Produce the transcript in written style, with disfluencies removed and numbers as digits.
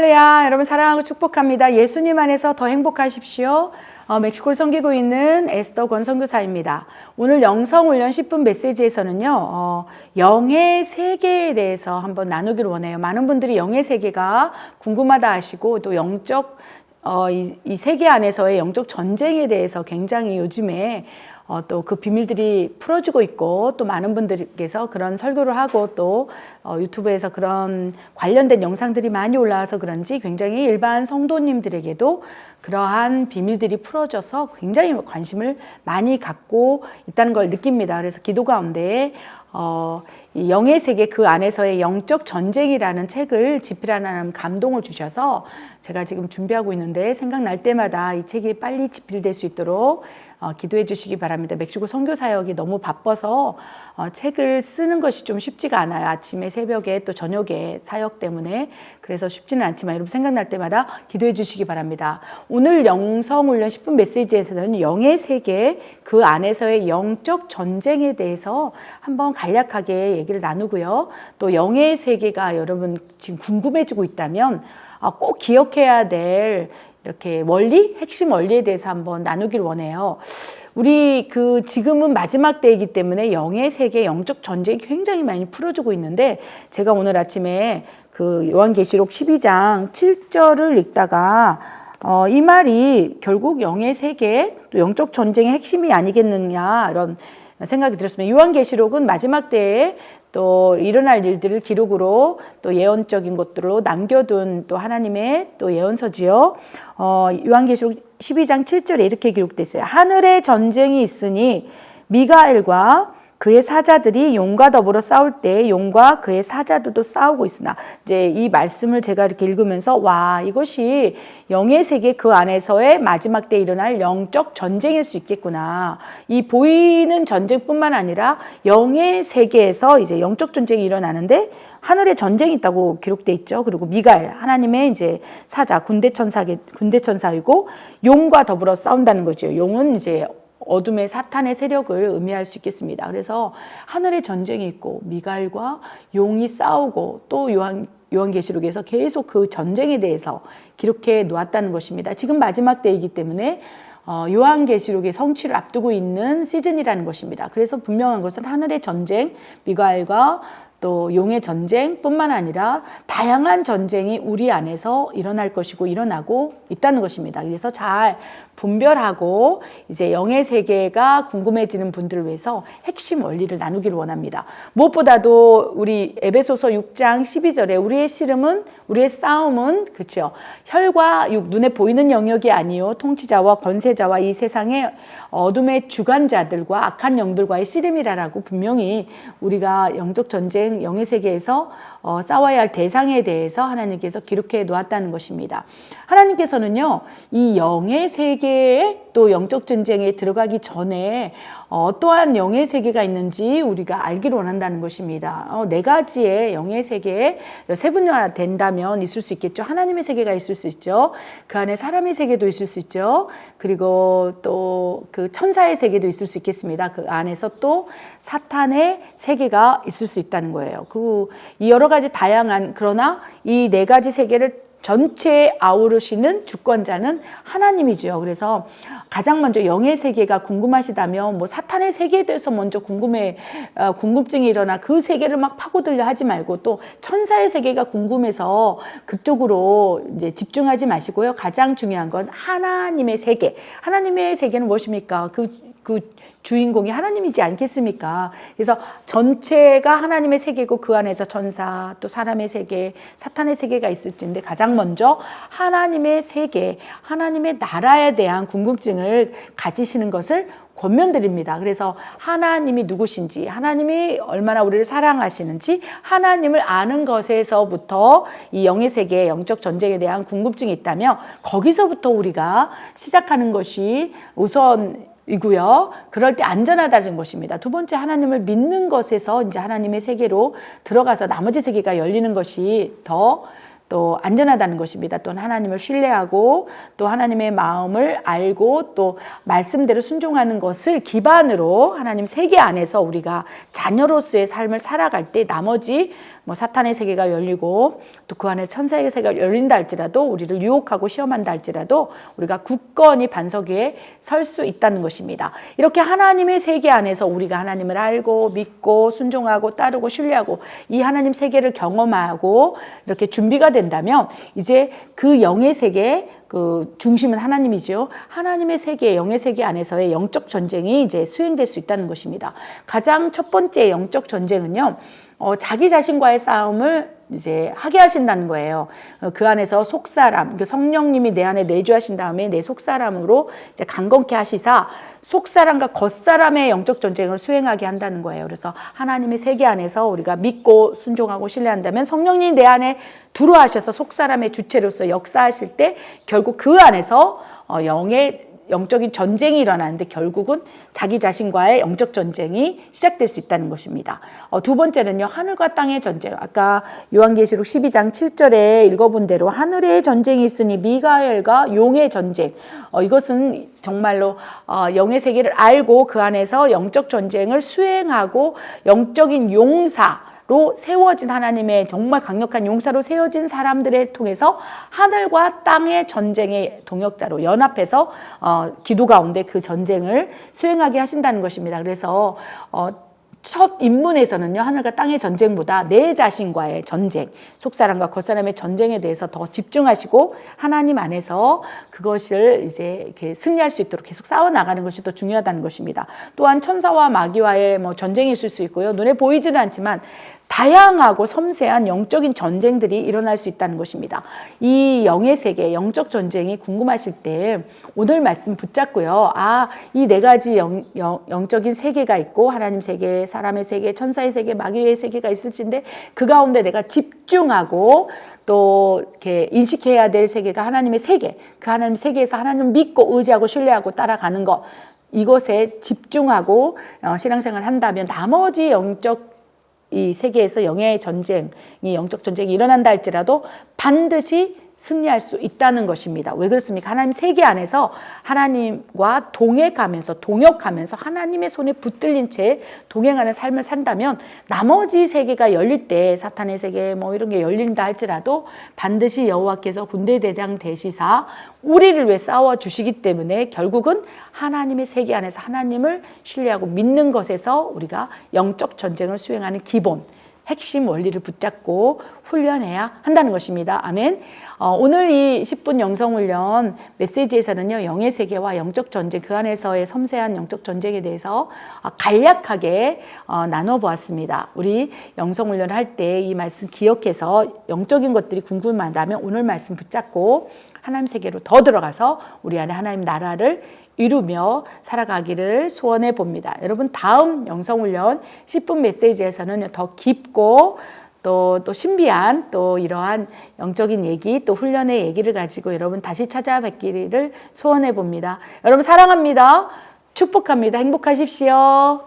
할렐루야. 여러분 사랑하고 축복합니다. 예수님 안에서 더 행복하십시오. 멕시코를 섬기고 있는 에스더 권 선교사입니다. 오늘 영성훈련 10분 메시지에서는요, 영의 세계에 대해서 한번 나누기를 원해요. 많은 분들이 영의 세계가 궁금하다 하시고, 또 영적, 이 세계 안에서의 영적 전쟁에 대해서 굉장히 요즘에 또 그 비밀들이 풀어지고 있고, 또 많은 분들께서 그런 설교를 하고, 또 유튜브에서 그런 관련된 영상들이 많이 올라와서 그런지 굉장히 일반 성도님들에게도 그러한 비밀들이 풀어져서 굉장히 관심을 많이 갖고 있다는 걸 느낍니다. 그래서 기도 가운데 이 영의 세계 그 안에서의 영적 전쟁이라는 책을 집필하는 감동을 주셔서 제가 지금 준비하고 있는데, 생각날 때마다 이 책이 빨리 집필될 수 있도록 기도해 주시기 바랍니다. 멕시코 선교 사역이 너무 바빠서 책을 쓰는 것이 좀 쉽지가 않아요. 아침에, 새벽에, 또 저녁에 사역 때문에. 그래서 쉽지는 않지만 여러분 생각날 때마다 기도해 주시기 바랍니다. 오늘 영성훈련 10분 메시지에서는 영의 세계 그 안에서의 영적 전쟁에 대해서 한번 간략하게 얘기를 나누고요. 또 영의 세계가 여러분 지금 궁금해지고 있다면 꼭 기억해야 될 이렇게 원리, 핵심 원리에 대해서 한번 나누길 원해요. 우리 지금은 마지막 때이기 때문에 영의 세계, 영적 전쟁이 굉장히 많이 풀어지고 있는데, 제가 오늘 아침에 요한계시록 12장 7절을 읽다가 이 말이 결국 영의 세계, 또 영적 전쟁의 핵심이 아니겠느냐 이런 생각이 들었습니다. 요한계시록은 마지막 때에 또 일어날 일들을 기록으로 또 예언적인 것들로 남겨둔 또 하나님의 또 예언서지요. 요한계시록 12장 7절에 이렇게 기록되어 있어요. 하늘에 전쟁이 있으니 미가엘과 그의 사자들이 용과 더불어 싸울 때 용과 그의 사자들도 싸우고 있으나, 이제 이 말씀을 제가 이렇게 읽으면서 와, 이것이 영의 세계 그 안에서의 마지막 때 일어날 영적 전쟁일 수 있겠구나. 이 보이는 전쟁뿐만 아니라 영의 세계에서 이제 영적 전쟁이 일어나는데 하늘에 전쟁이 있다고 기록돼 있죠. 그리고 미가엘, 하나님의 이제 사자, 군대 천사이고 용과 더불어 싸운다는 거죠. 용은 이제 어둠의 사탄의 세력을 의미할 수 있겠습니다. 그래서 하늘에 전쟁이 있고 미가엘과 용이 싸우고, 또 요한계시록에서 계속 그 전쟁에 대해서 기록해 놓았다는 것입니다. 지금 마지막 때이기 때문에 요한계시록의 성취를 앞두고 있는 시즌이라는 것입니다. 그래서 분명한 것은 하늘의 전쟁, 미가엘과 또 용의 전쟁뿐만 아니라 다양한 전쟁이 우리 안에서 일어날 것이고 일어나고 있다는 것입니다. 그래서 잘 분별하고 이제 영의 세계가 궁금해지는 분들을 위해서 핵심 원리를 나누기를 원합니다. 무엇보다도 우리 에베소서 6장 12절에 우리의 싸움은 그렇죠. 혈과 육, 눈에 보이는 영역이 아니요 통치자와 권세자와 이 세상의 어둠의 주관자들과 악한 영들과의 씨름이라고 분명히 우리가 영적 전쟁, 영의 세계에서 싸워야 할 대상에 대해서 하나님께서 기록해 놓았다는 것입니다. 하나님께서는요, 이 영의 세계에 또 영적 전쟁에 들어가기 전에 어떠한 영의 세계가 있는지 우리가 알기를 원한다는 것입니다. 네 가지의 영의 세계에 세분화된다면 있을 수 있겠죠. 하나님의 세계가 있을 수 있죠. 그 안에 사람의 세계도 있을 수 있죠. 그리고 또 그 천사의 세계도 있을 수 있겠습니다. 그 안에서 또 사탄의 세계가 있을 수 있다는 거예요. 이 여러 가지 다양한, 그러나 이 네 가지 세계를 전체에 아우르시는 주권자는 하나님이죠. 그래서 가장 먼저 영의 세계가 궁금하시다면 뭐 사탄의 세계에 대해서 먼저 궁금증이 일어나 그 세계를 막 파고들려 하지 말고, 또 천사의 세계가 궁금해서 그쪽으로 이제 집중하지 마시고요. 가장 중요한 건 하나님의 세계. 하나님의 세계는 무엇입니까? 그 주인공이 하나님이지 않겠습니까? 그래서 전체가 하나님의 세계고 그 안에서 천사, 또 사람의 세계, 사탄의 세계가 있을진데 가장 먼저 하나님의 세계, 하나님의 나라에 대한 궁금증을 가지시는 것을 권면드립니다. 그래서 하나님이 누구신지, 하나님이 얼마나 우리를 사랑하시는지, 하나님을 아는 것에서부터 이 영의 세계, 영적 전쟁에 대한 궁금증이 있다면 거기서부터 우리가 시작하는 것이 우선이고요. 그럴 때 안전하다는 것입니다. 두 번째, 하나님을 믿는 것에서 이제 하나님의 세계로 들어가서 나머지 세계가 열리는 것이 또 안전하다는 것입니다. 또 하나님을 신뢰하고 또 하나님의 마음을 알고 또 말씀대로 순종하는 것을 기반으로 하나님 세계 안에서 우리가 자녀로서의 삶을 살아갈 때 나머지 뭐 사탄의 세계가 열리고 또 그 안에 천사의 세계가 열린다 할지라도, 우리를 유혹하고 시험한다 할지라도 우리가 굳건히 반석 위에 설 수 있다는 것입니다. 이렇게 하나님의 세계 안에서 우리가 하나님을 알고 믿고 순종하고 따르고 신뢰하고 이 하나님 세계를 경험하고 이렇게 준비가 된다면, 이제 그 영의 세계, 그 중심은 하나님이죠. 하나님의 세계, 영의 세계 안에서의 영적 전쟁이 이제 수행될 수 있다는 것입니다. 가장 첫 번째 영적 전쟁은요, 자기 자신과의 싸움을 이제 하게 하신다는 거예요. 그 안에서 속사람, 성령님이 내 안에 내주하신 다음에 내 속사람으로 이제 강건케 하시사 속사람과 겉사람의 영적 전쟁을 수행하게 한다는 거예요. 그래서 하나님의 세계 안에서 우리가 믿고 순종하고 신뢰한다면 성령님이 내 안에 들어와셔서 속사람의 주체로서 역사하실 때 결국 그 안에서 영적인 전쟁이 일어나는데, 결국은 자기 자신과의 영적 전쟁이 시작될 수 있다는 것입니다. 두 번째는요, 하늘과 땅의 전쟁. 아까 요한계시록 12장 7절에 읽어본 대로 하늘의 전쟁이 있으니 미가엘과 용의 전쟁. 이것은 정말로 영의 세계를 알고 그 안에서 영적 전쟁을 수행하고 영적인 용사 로 세워진, 하나님의 정말 강력한 용사로 세워진 사람들을 통해서 하늘과 땅의 전쟁의 동역자로 연합해서 기도 가운데 그 전쟁을 수행하게 하신다는 것입니다. 그래서 첫 입문에서는요, 하늘과 땅의 전쟁보다 내 자신과의 전쟁, 속사람과 겉사람의 전쟁에 대해서 더 집중하시고 하나님 안에서 그것을 이제 이렇게 승리할 수 있도록 계속 싸워 나가는 것이 더 중요하다는 것입니다. 또한 천사와 마귀와의 뭐 전쟁이 있을 수 있고요, 눈에 보이지는 않지만 다양하고 섬세한 영적인 전쟁들이 일어날 수 있다는 것입니다. 이 영의 세계, 영적 전쟁이 궁금하실 때 오늘 말씀 붙잡고요. 이 네 가지 영적인 세계가 있고, 하나님 세계, 사람의 세계, 천사의 세계, 마귀의 세계가 있을진데 그 가운데 내가 집중하고 또 이렇게 인식해야 될 세계가 하나님의 세계, 그 하나님 세계에서 하나님을 믿고 의지하고 신뢰하고 따라가는 것, 이것에 집중하고 신앙생활을 한다면 나머지 이 세계에서 영의 전쟁이, 영적 전쟁이 일어난다 할지라도 반드시 승리할 수 있다는 것입니다. 왜 그렇습니까? 하나님 세계 안에서 하나님과 동역하면서 하나님의 손에 붙들린 채 동행하는 삶을 산다면 나머지 세계가 열릴 때, 사탄의 세계 뭐 이런 게 열린다 할지라도 반드시 여호와께서 군대대장 되시사 우리를 위해 싸워주시기 때문에 결국은 하나님의 세계 안에서 하나님을 신뢰하고 믿는 것에서 우리가 영적 전쟁을 수행하는 기본, 핵심 원리를 붙잡고 훈련해야 한다는 것입니다. 아멘. 오늘 이 10분 영성훈련 메시지에서는요, 영의 세계와 영적 전쟁, 그 안에서의 섬세한 영적 전쟁에 대해서 간략하게 나눠보았습니다. 우리 영성훈련을 할 때 이 말씀 기억해서 영적인 것들이 궁금하다면 오늘 말씀 붙잡고 하나님 세계로 더 들어가서 우리 안에 하나님 나라를 이루며 살아가기를 소원해 봅니다. 여러분, 다음 영성훈련 10분 메시지에서는 더 깊고 또 신비한 또 이러한 영적인 얘기, 또 훈련의 얘기를 가지고 여러분 다시 찾아뵙기를 소원해 봅니다. 여러분 사랑합니다. 축복합니다. 행복하십시오.